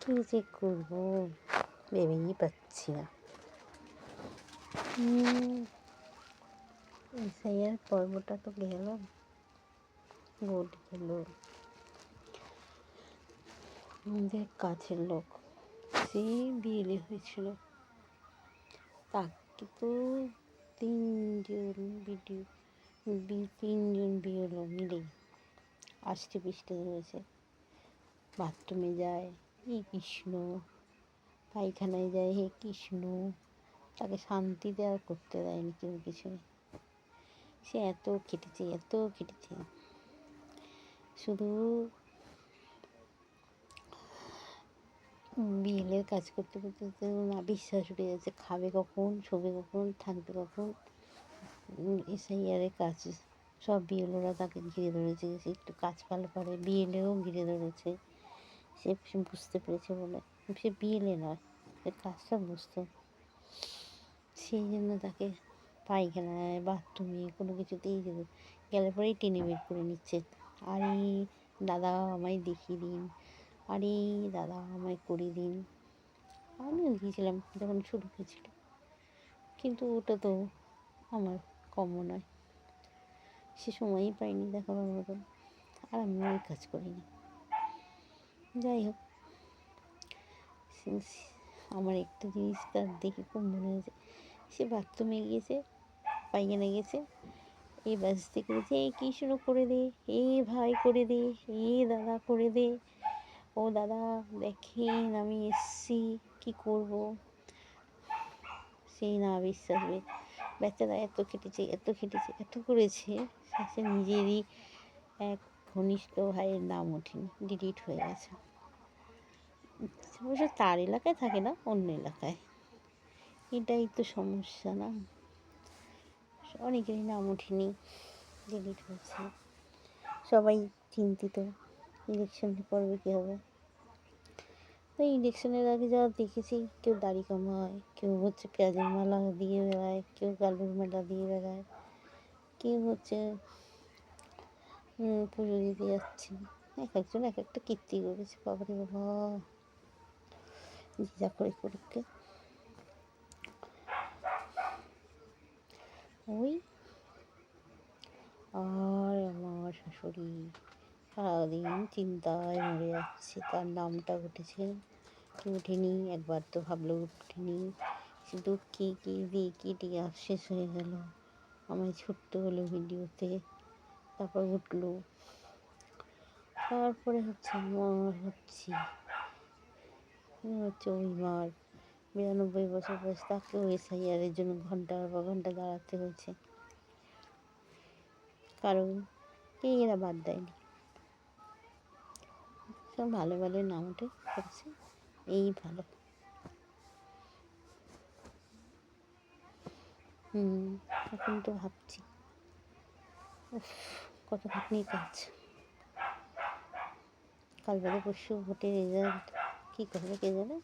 কী যে করবো ভেবেই পাচ্ছি না। এসআইআর পর্বটা তো গেল, ভোট গেল, আমাদের কাছের লোক সে বিএলএ হয়েছিল, তাকে তো তিনজন বিএলও মিলে আষ্টে পৃষ্ঠে ধরেছে। বাথরুমে যায় হে কৃষ্ণ, পায়খানায় যায় হে কৃষ্ণ, তাকে শান্তিতে আর করতে দেয়নি কেউ কিছু। সে এত খেটেছে, শুধু বিএলের কাজ করতে করতে না বিশ্বাস উঠে যাচ্ছে, খাবে কখন, শোবে কখন, থাকবে কখন। এসআইআরের কাজ সব বিএলওরা তাকে ঘিরে ধরেছে, সে একটু কাজ ভালো পারে, বিএলএও ঘিরে ধরেছে। সে বুঝতে পেরেছে বলে, সে বিএলএ নয়, সে কাজটা বুঝতো, সেই জন্য তাকে পায়খানায় বাথরুমে কোনো কিছুতেই গেলে পরেই টেনে বের করে নিচ্ছে। আরে দাদা আমায় দেখিয়ে দিন, আরে দাদা আমায় করে দিন। আমিও গিয়েছিলাম যখন শুরু হয়েছিল, কিন্তু ওটা তো আমার কম নয়, সে সময়ই পাইনি দেখাবার মতন, আর আমি ওই কাজ করিনি। যাই হোক, আমার একটা জিনিস তার দেখে খুব মনে হয়েছে, সে বাথরুমে গিয়েছে, পায়খানা গেছে, এই বাজতে করেছে, এই কৃষ্ণ করে দে, এ ভাই করে দে, এ দাদা করে দে, ও দাদা দেখেন আমি এসছি, কী করব। সেই না বিশ্বাস, বাচ্চারা এত খেটেছে, এত করেছে, সে নিজেরই এক ঘনিষ্ঠ ভাইয়ের নাম ওঠেনি, ডিলিট হয়ে গেছে। অবশ্য তার এলাকায় থাকে না, অন্য এলাকায়। এটাই তো সমস্যা না, অনেকেরই নাম ওঠেনি, ডিলিট হয়েছে। সবাই চিন্তিত ইলেকশন পর্বে কী হবে। তো ইলেকশনের আগে যা দেখেছি, কেউ দাড়ি কামায়, কেউ হচ্ছে পেঁয়াজের মালা দিয়ে বেড়ায়, কেউ কালুর মালা দিয়ে বেড়ায়, কেউ হচ্ছে পুজো দিতে যাচ্ছে, এক একজন এক একটা কীর্তি করেছে। বাবারে বাবা, যা করে করুককে। ওই আর আমার শাশুড়ি সারাদিন চিন্তায় মরে যাচ্ছে, তার নামটা উঠেছে কি ওঠেনি, একবার তো ভাবলো ওঠেনি, শুধু কী দিয়ে শেষ হয়ে গেল। আমায় ছুটতে হলো ভিডিওতে, তারপর উঠলো, তারপরে হচ্ছে আমার হচ্ছে ওই মার ৯২ বছর বয়স, তাকেও এসআইআরের জন্য ঘন্টার পর ঘন্টা দাঁড়াতে হয়েছে, কারণ এরা বাদ দেয়নি। সব ভালো ভালো নাম উঠে করেছে, এই ভালো। এখন তো ভাবছি কত খাটনির কাজ। কাল বাদে পরশু ভোটের রেজাল্ট কী করবে কে জানে।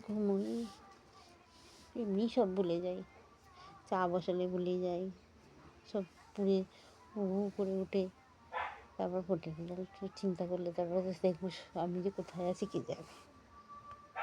ঘুমোই, এমনি সব ভুলে যাই, চা বসালে ভুলে যাই, সব পুড়ে করে উঠে, তারপর ভোটের রেজাল্ট চিন্তা করলে তারপর দেখবো আমি যে কোথায় আছি কে যাবে।